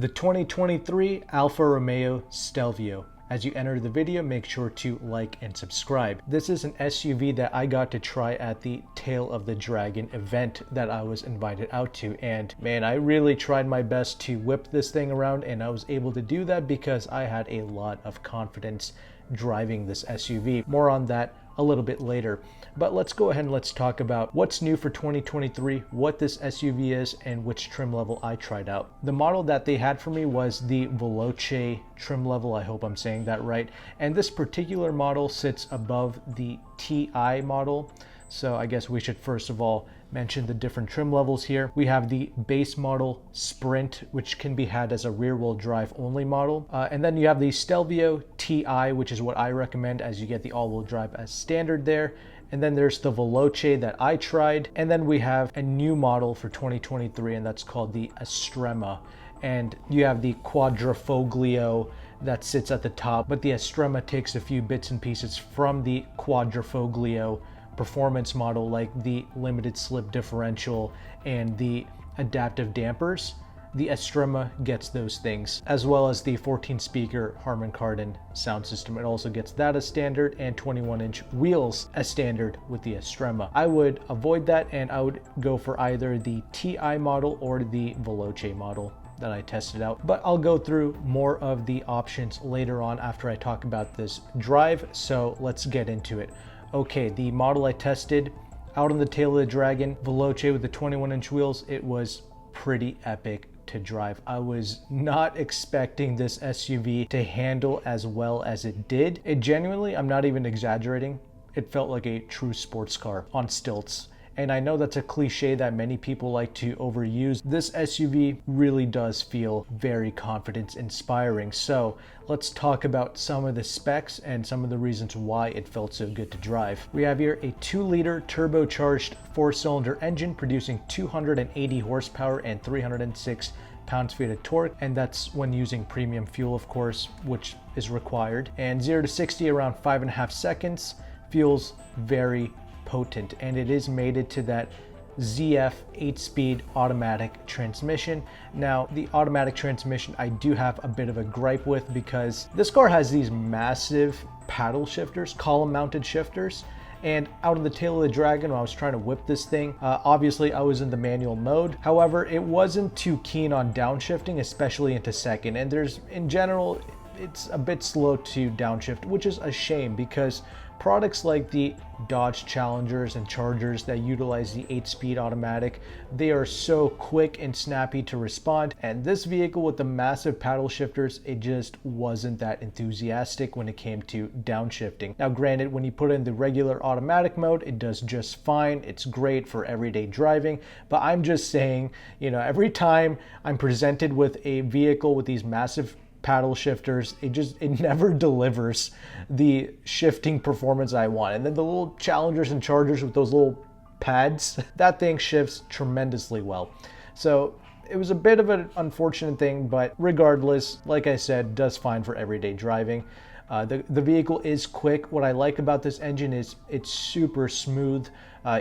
the 2023 Alfa Romeo Stelvio. As you enter the video, make sure to like and subscribe. This is an SUV that I got to try at the Tail of the Dragon event that I was invited out to, and man, I really tried my best to whip this thing around, and I was able to do that because I had a lot of confidence driving this SUV. More on that a little bit later. But let's go ahead and let's talk about what's new for 2023, what this SUV is, and which trim level I tried out. The model that they had for me was the Veloce trim level. I hope I'm saying that right. And this particular model sits above the TI model. So I guess we should first of all mention the different trim levels here. We have the base model Sprint, which can be had as a rear-wheel drive only model. And then you have the Stelvio TI, which is what I recommend, as you get the all-wheel drive as standard there. And then there's the Veloce that I tried. And then we have a new model for 2023, and that's called the Estrema. And you have the Quadrifoglio that sits at the top, but the Estrema takes a few bits and pieces from the Quadrifoglio performance model, like the limited slip differential and the adaptive dampers. The Estrema gets those things, as well as the 14-speaker Harman Kardon sound system. It also gets that as standard, and 21-inch wheels as standard with the Estrema. I would avoid that, and I would go for either the TI model or the Veloce model that I tested out. But I'll go through more of the options later on after I talk about this drive, so let's get into it. Okay, the model I tested out on the Tail of the Dragon, Veloce with the 21-inch wheels, it was pretty epic to drive. I was not expecting this SUV to handle as well as it did. It genuinely, I'm not even exaggerating, it felt like a true sports car on stilts. And I know that's a cliche that many people like to overuse. This SUV really does feel very confidence inspiring. So let's talk about some of the specs and some of the reasons why it felt so good to drive. We have here a 2-liter turbocharged 4-cylinder engine producing 280 horsepower and 306 pounds-feet of torque, and that's when using premium fuel, of course, which is required. And 0 to 60 around 5.5 seconds. Feels very potent, and it is mated to that ZF 8-speed automatic transmission. Now, the automatic transmission I do have a bit of a gripe with, because this car has these massive paddle shifters, column mounted shifters, and out on the Tail of the Dragon when I was trying to whip this thing, obviously I was in the manual mode. However, it wasn't too keen on downshifting, especially into second, and in general it's a bit slow to downshift, which is a shame, because products like the Dodge Challengers and Chargers that utilize the 8-speed automatic, they are so quick and snappy to respond, and this vehicle with the massive paddle shifters, it just wasn't that enthusiastic when it came to downshifting. Now granted, when you put in the regular automatic mode, it does just fine. It's great for everyday driving, but I'm just saying, you know, every time I'm presented with a vehicle with these massive paddle shifters, it never delivers the shifting performance I want. And then the little Challengers and Chargers with those little pads, that thing shifts tremendously well. So it was a bit of an unfortunate thing, but regardless, like I said, does fine for everyday driving. The vehicle is quick. What I like about this engine is it's super smooth,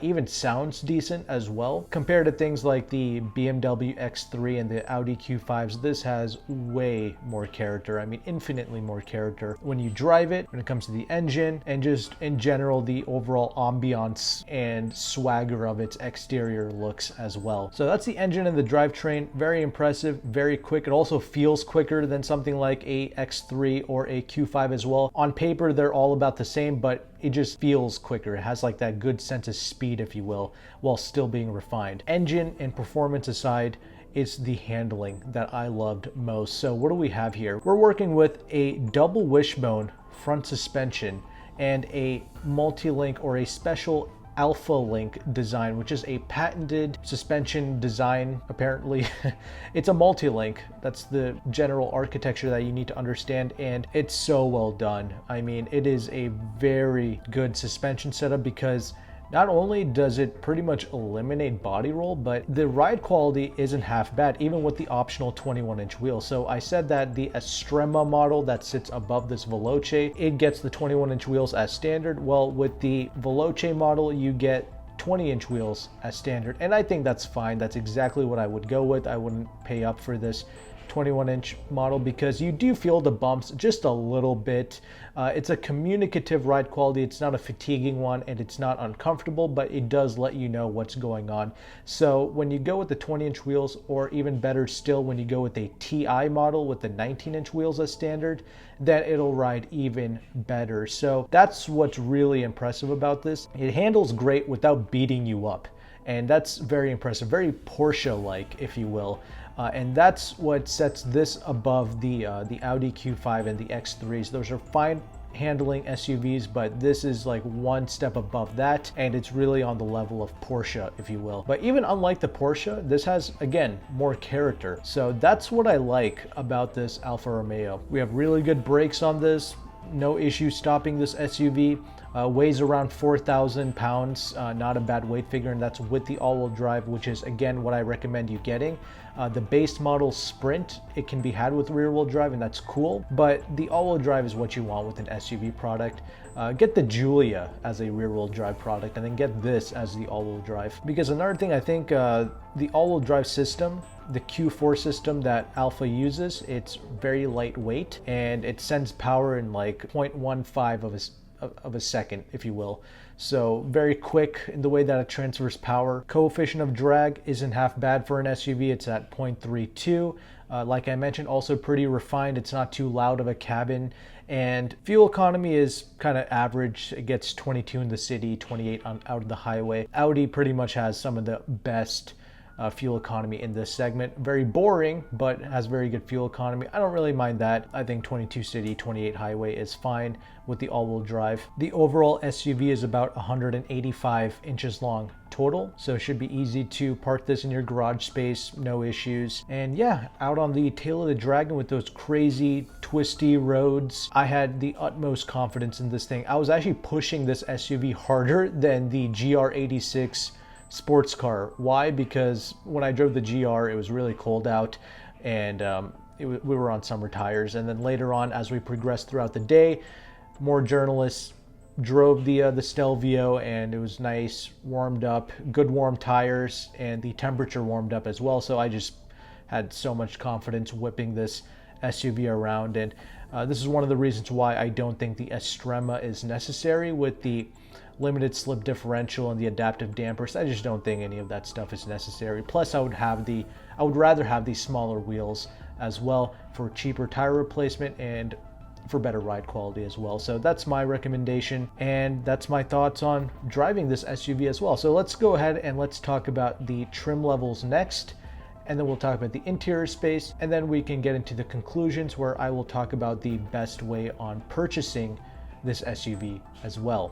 even sounds decent as well. Compared to things like the BMW X3 and the Audi Q5s, this has way more character. I mean, infinitely more character when you drive it, when it comes to the engine, and just in general, the overall ambiance and swagger of its exterior looks as well. So that's the engine and the drivetrain. Very impressive, very quick. It also feels quicker than something like a X3 or a Q5 as well. On paper, they're all about the same, but it just feels quicker. It has like that good sense of speed, if you will, while still being refined. Engine and performance aside, it's the handling that I loved most. So what do we have here? We're working with a double wishbone front suspension and a multi-link or a special Alpha Link design, which is a patented suspension design. Apparently it's a multi-link. That's the general architecture that you need to understand, and it's so well done. I mean, it is a very good suspension setup, because not only does it pretty much eliminate body roll, but the ride quality isn't half bad, even with the optional 21-inch wheel. So I said that the Estrema model that sits above this Veloce, it gets the 21-inch wheels as standard. Well, with the Veloce model, you get 20-inch wheels as standard, and I think that's fine. That's exactly what I would go with. I wouldn't pay up for this 21-inch model because you do feel the bumps just a little bit. It's a communicative ride quality. It's not a fatiguing one and it's not uncomfortable, but it does let you know what's going on. So when you go with the 20-inch wheels, or even better still, when you go with a TI model with the 19-inch wheels as standard, then it'll ride even better. So that's what's really impressive about this. It handles great without beating you up. And that's very impressive, very Porsche-like, if you will. And that's what sets this above the Audi Q5 and the X3s. Those are fine handling SUVs, but this is like one step above that, and it's really on the level of Porsche, if you will. But even unlike the Porsche, this has, again, more character. So that's what I like about this Alfa Romeo. We have really good brakes on this, no issue stopping this SUV. Weighs around 4,000 pounds, not a bad weight figure, and that's with the all-wheel drive, which is, again, what I recommend you getting. The base model Sprint, it can be had with rear-wheel drive, and that's cool, but the all-wheel drive is what you want with an SUV product. Get the Giulia as a rear-wheel drive product, and then get this as the all-wheel drive. Because another thing, I think the all-wheel drive system, the Q4 system that Alfa uses, it's very lightweight, and it sends power in like 0.15 of a second, if you will. So very quick in the way that it transfers power. Coefficient of drag isn't half bad for an SUV. It's at 0.32. Like I mentioned, also pretty refined. It's not too loud of a cabin. And fuel economy is kind of average. It gets 22 in the city, 28 out of the highway. Audi pretty much has some of the best fuel economy in this segment. Very boring, but has very good fuel economy. I don't really mind that. I think 22 city, 28 highway is fine with the all-wheel drive. The overall SUV is about 185 inches long total, so it should be easy to park this in your garage space, no issues. And yeah, out on the tail of the dragon with those crazy twisty roads, I had the utmost confidence in this thing. I was actually pushing this SUV harder than the GR86 sports car. Why? Because when I drove the GR, it was really cold out, and we were on summer tires. And then later on, as we progressed throughout the day, more journalists drove the Stelvio, and it was nice, warmed up, good warm tires, and the temperature warmed up as well. So I just had so much confidence whipping this SUV around, and this is one of the reasons why I don't think the Estrema is necessary with the limited slip differential and the adaptive dampers. I just don't think any of that stuff is necessary. Plus, I would rather have these smaller wheels as well for cheaper tire replacement and for better ride quality as well. So that's my recommendation, and that's my thoughts on driving this SUV as well. So let's go ahead and let's talk about the trim levels next, and then we'll talk about the interior space, and then we can get into the conclusions where I will talk about the best way on purchasing this SUV as well.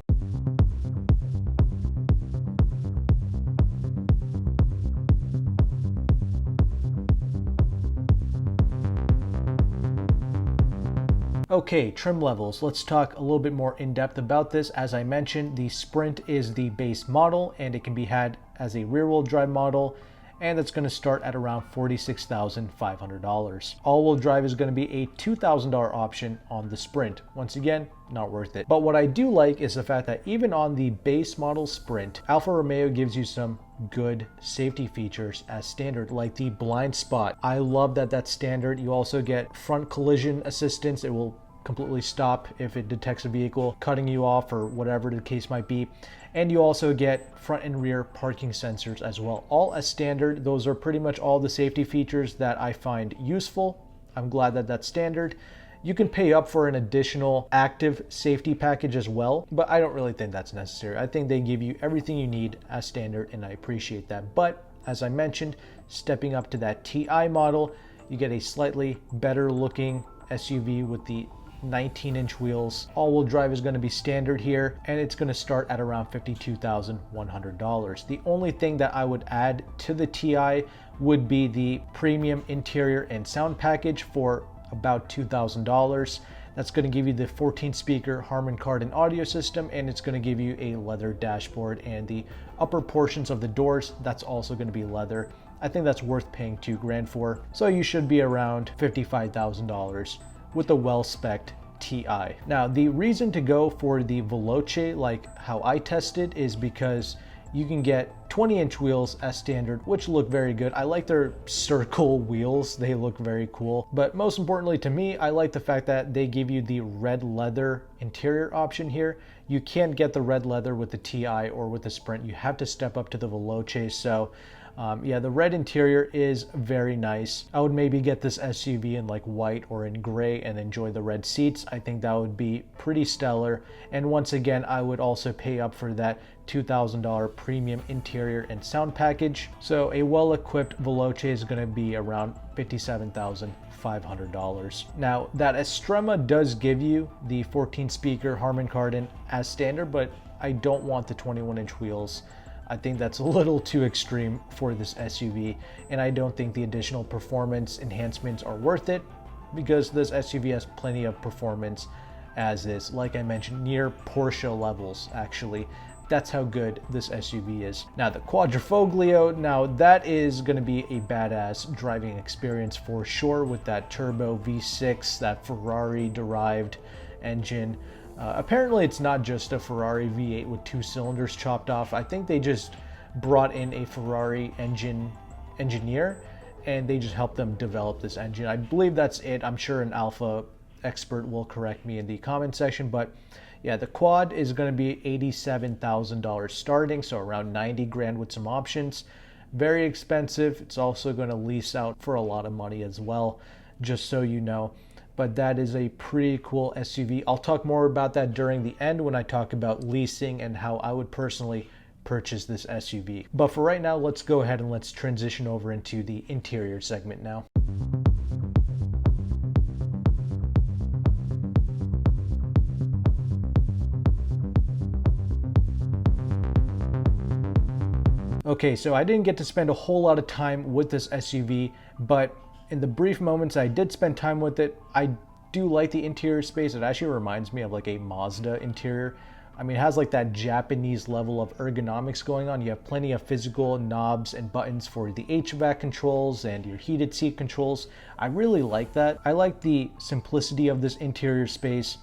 Okay, trim levels. Let's talk a little bit more in depth about this. As I mentioned, the Sprint is the base model, and it can be had as a rear-wheel drive model, and it's going to start at around $46,500. All-wheel drive is going to be a $2,000 option on the Sprint. Once again, not worth it. But what I do like is the fact that even on the base model Sprint, Alfa Romeo gives you some good safety features as standard, like the blind spot. I love that that's standard. You also get front collision assistance. It will completely stop if it detects a vehicle cutting you off or whatever the case might be. And you also get front and rear parking sensors as well, all as standard. Those are pretty much all the safety features that I find useful. I'm glad that that's standard. You can pay up for an additional active safety package as well, but I don't really think that's necessary. I think they give you everything you need as standard, and I appreciate that. But as I mentioned, stepping up to that TI model, you get a slightly better looking SUV with the 19-inch wheels. All-wheel drive is going to be standard here, and it's going to start at around $52,100. The only thing that I would add to the TI would be the premium interior and sound package for about $2,000. That's going to give you the 14-speaker Harman Kardon audio system, and it's going to give you a leather dashboard, and the upper portions of the doors, that's also going to be leather. I think that's worth paying $2,000 for. So you should be around $55,000 with a well-spec'd TI. Now, the reason to go for the Veloce, like how I tested, is because you can get 20-inch wheels as standard, which look very good. I like their circle wheels, they look very cool. But most importantly to me, I like the fact that they give you the red leather interior option here. You can't get the red leather with the TI or with the Sprint. You have to step up to the Veloce. So yeah, the red interior is very nice. I would maybe get this SUV in like white or in gray and enjoy the red seats. I think that would be pretty stellar. And once again, I would also pay up for that $2,000 premium interior and sound package. So a well-equipped Veloce is going to be around $57,500. Now that Estrema does give you the 14-speaker Harman Kardon as standard, but I don't want the 21-inch wheels. I think that's a little too extreme for this SUV, and I don't think the additional performance enhancements are worth it because this SUV has plenty of performance as is. Like I mentioned, near Porsche levels actually. That's how good this SUV is. Now the Quadrifoglio, now that is going to be a badass driving experience for sure with that turbo V6, that Ferrari derived engine. Apparently it's not just a Ferrari V8 with 2 cylinders chopped off. I think they just brought in a Ferrari engineer and they just helped them develop this engine. I believe that's it. I'm sure an Alfa expert will correct me in the comment section, but yeah, the quad is going to be $87,000 starting, so around 90 grand with some options. Very expensive. It's also going to lease out for a lot of money as well, just so you know. But that is a pretty cool SUV. I'll talk more about that during the end when I talk about leasing and how I would personally purchase this SUV. But for right now, let's go ahead and let's transition over into the interior segment now. Okay, so I didn't get to spend a whole lot of time with this SUV, but in the brief moments I did spend time with it, I do like the interior space. It actually reminds me of like a Mazda interior. I mean, it has like that Japanese level of ergonomics going on. You have plenty of physical knobs and buttons for the HVAC controls and your heated seat controls. I really like that. I like the simplicity of this interior space.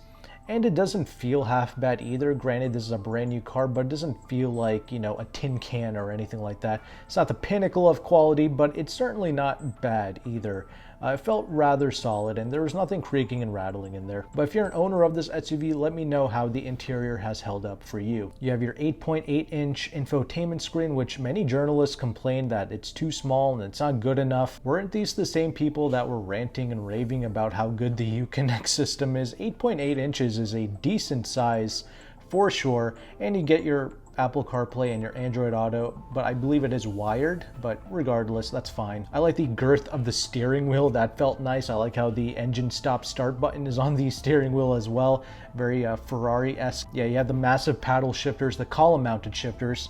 And it doesn't feel half bad either. Granted, this is a brand new car, but it doesn't feel like, you know, a tin can or anything like that. It's not the pinnacle of quality, but it's certainly not bad either. It felt rather solid and there was nothing creaking and rattling in there. But if you're an owner of this SUV, let me know how the interior has held up for you. You have your 8.8-inch infotainment screen, which many journalists complained that it's too small and it's not good enough. Weren't these the same people that were ranting and raving about how good the Uconnect system is? 8.8 inches is a decent size for sure, and you get your Apple CarPlay and your Android Auto, but I believe it is wired, but regardless, that's fine. I like the girth of the steering wheel. That felt nice. I like how the engine stop start button is on the steering wheel as well. Very Ferrari-esque. Yeah, you have the massive paddle shifters, the column mounted shifters,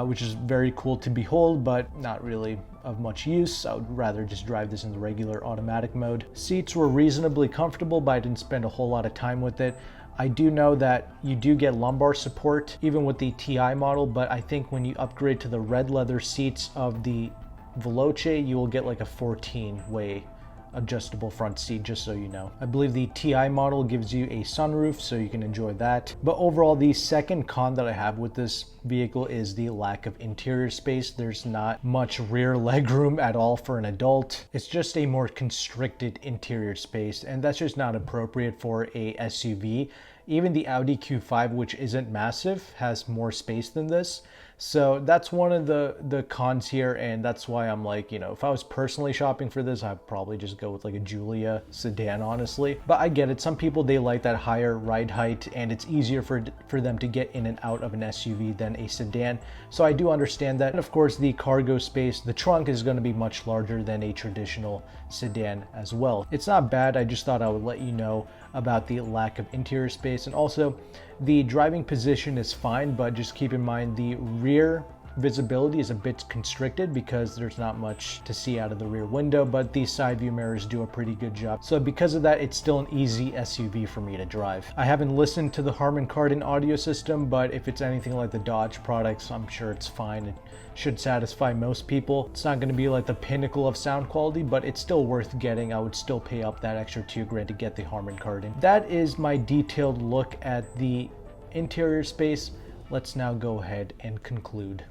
which is very cool to behold, but not really of much use. I would rather just drive this in the regular automatic mode. Seats were reasonably comfortable, but I didn't spend a whole lot of time with it. I do know that you do get lumbar support even with the TI model, but I think when you upgrade to the red leather seats of the Veloce, you will get like a 14-way adjustable front seat, just so you know. I believe the TI model gives you a sunroof, so you can enjoy that. But overall, the second con that I have with this vehicle is the lack of interior space. There's not much rear legroom at all for an adult. It's just a more constricted interior space, and that's just not appropriate for a SUV. Even the Audi Q5, which isn't massive, has more space than this. So that's one of the cons here, and that's why I'm like, you know, if I was personally shopping for this, I'd probably just go with like a Giulia sedan, honestly. But I get it. Some people, they like that higher ride height, and it's easier for them to get in and out of an SUV than a sedan. So I do understand that. And of course, the cargo space, the trunk is going to be much larger than a traditional sedan as well. It's not bad. I just thought I would let you know about the lack of interior space. And also, the driving position is fine, but just keep in mind the rear visibility is a bit constricted because there's not much to see out of the rear window, but these side view mirrors do a pretty good job. So because of that, it's still an easy SUV for me to drive. I haven't listened to the Harman Kardon audio system, but if it's anything like the Dodge products, I'm sure it's fine. It should satisfy most people. It's not going to be like the pinnacle of sound quality, but it's still worth getting. I would still pay up that extra $2,000 to get the Harman Kardon. That is my detailed look at the interior space. let's now go ahead and conclude.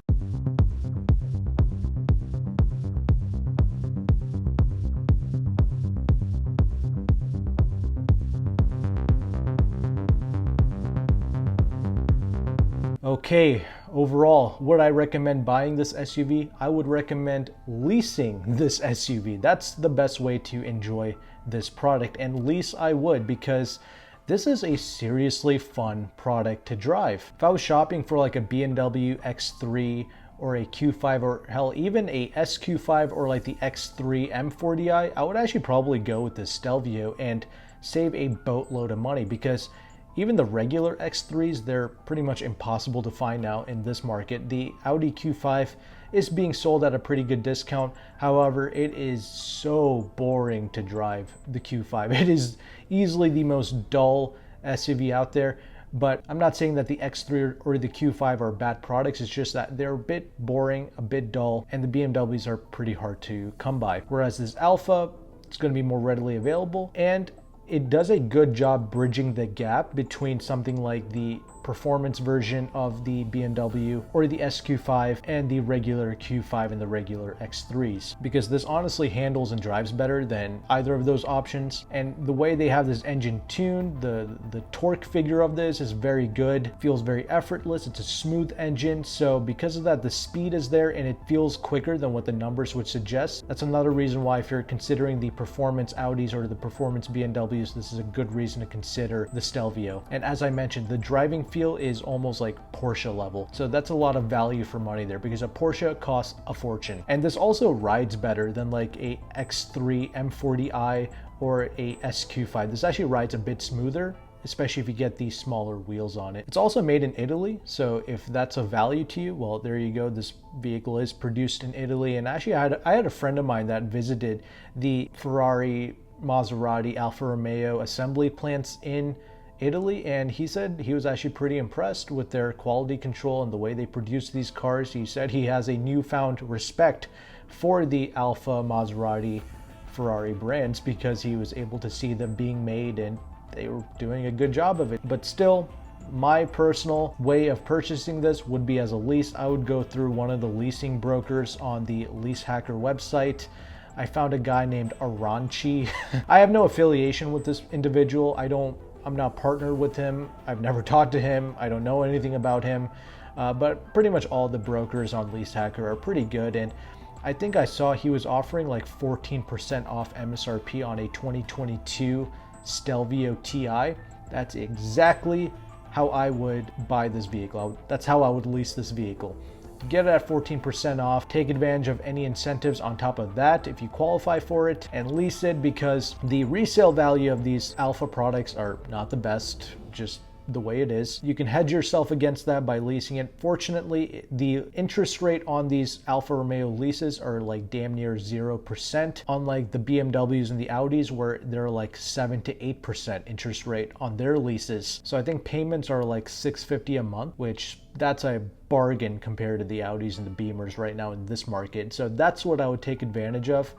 Okay, overall, would I recommend buying this SUV? I would recommend leasing this SUV. That's the best way to enjoy this product, and lease I would, because this is a seriously fun product to drive. If I was shopping for like a BMW X3 or a Q5, or hell, even a SQ5 or like the X3 M40i, I would actually probably go with this Stelvio and save a boatload of money, because even the regular X3s, they're pretty much impossible to find now in this market. The Audi Q5 is being sold at a pretty good discount. However, it is so boring to drive, the Q5. It is easily the most dull SUV out there. But I'm not saying that the X3 or the Q5 are bad products. It's just that they're a bit boring, a bit dull, and the BMWs are pretty hard to come by. Whereas this Alfa, it's going to be more readily available, and it does a good job bridging the gap between something like the performance version of the BMW or the SQ5 and the regular Q5 and the regular X3s, because this honestly handles and drives better than either of those options. And the way they have this engine tuned, the torque figure of this is very good, feels very effortless. It's a smooth engine, so because of that, the speed is there and it feels quicker than what the numbers would suggest. That's another reason why, if you're considering the performance Audis or the performance BMWs, this is a good reason to consider the Stelvio. And as I mentioned, the driving feel is almost like Porsche level. So that's a lot of value for money there, because a Porsche costs a fortune. And this also rides better than like a X3 M40i or a SQ5. This actually rides a bit smoother, especially if you get these smaller wheels on it. It's also made in Italy, so if that's of value to you, well, there you go. This vehicle is produced in Italy. And actually I had a friend of mine that visited the Ferrari, Maserati, Alfa Romeo assembly plants in Italy, and he said he was actually pretty impressed with their quality control and the way they produce these cars. He said he has a newfound respect for the Alfa, Maserati, Ferrari brands, because he was able to see them being made and they were doing a good job of it. But still, my personal way of purchasing this would be as a lease. I would go through one of the leasing brokers on the Lease Hacker website. I found a guy named Aronchi. I have no affiliation with this individual. I'm not partnered with him. I've never talked to him. I don't know anything about him. But pretty much all the brokers on Lease Hacker are pretty good. And I think I saw he was offering like 14% off MSRP on a 2022 Stelvio TI. That's exactly how I would buy this vehicle. That's how I would lease this vehicle. Get it at 14% off, take advantage of any incentives on top of that if you qualify for it, and lease it, because the resale value of these Alfa products are not the best, just the way it is. You can hedge yourself against that by leasing it. Fortunately, the interest rate on these Alfa Romeo leases are like damn near 0%, unlike the BMWs and the Audis, where they're like 7 to 8% interest rate on their leases. So I think payments are like $650 a month, which that's a bargain compared to the Audis and the Beamers right now in this market. So that's what I would take advantage of.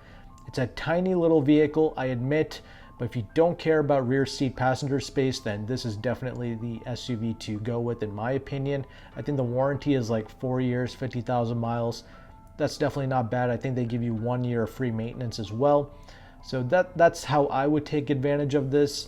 It's a tiny little vehicle, I admit, but if you don't care about rear seat passenger space, then this is definitely the SUV to go with, in my opinion. I think the warranty is like 4 years, 50,000 miles. That's definitely not bad. I think they give you 1 year of free maintenance as well. So that's how I would take advantage of this.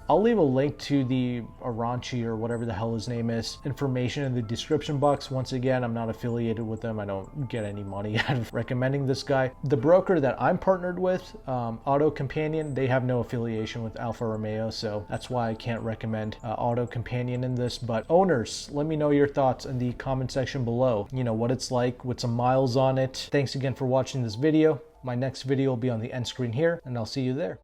I'll leave a link to the Aronchi, or whatever the hell his name is, information in the description box. Once again, I'm not affiliated with them. I don't get any money out of recommending this guy. The broker that I'm partnered with, AutoCompanion, they have no affiliation with Alfa Romeo, so that's why I can't recommend AutoCompanion in this. But owners, let me know your thoughts in the comment section below. You know, what it's like with some miles on it. Thanks again for watching this video. My next video will be on the end screen here, and I'll see you there.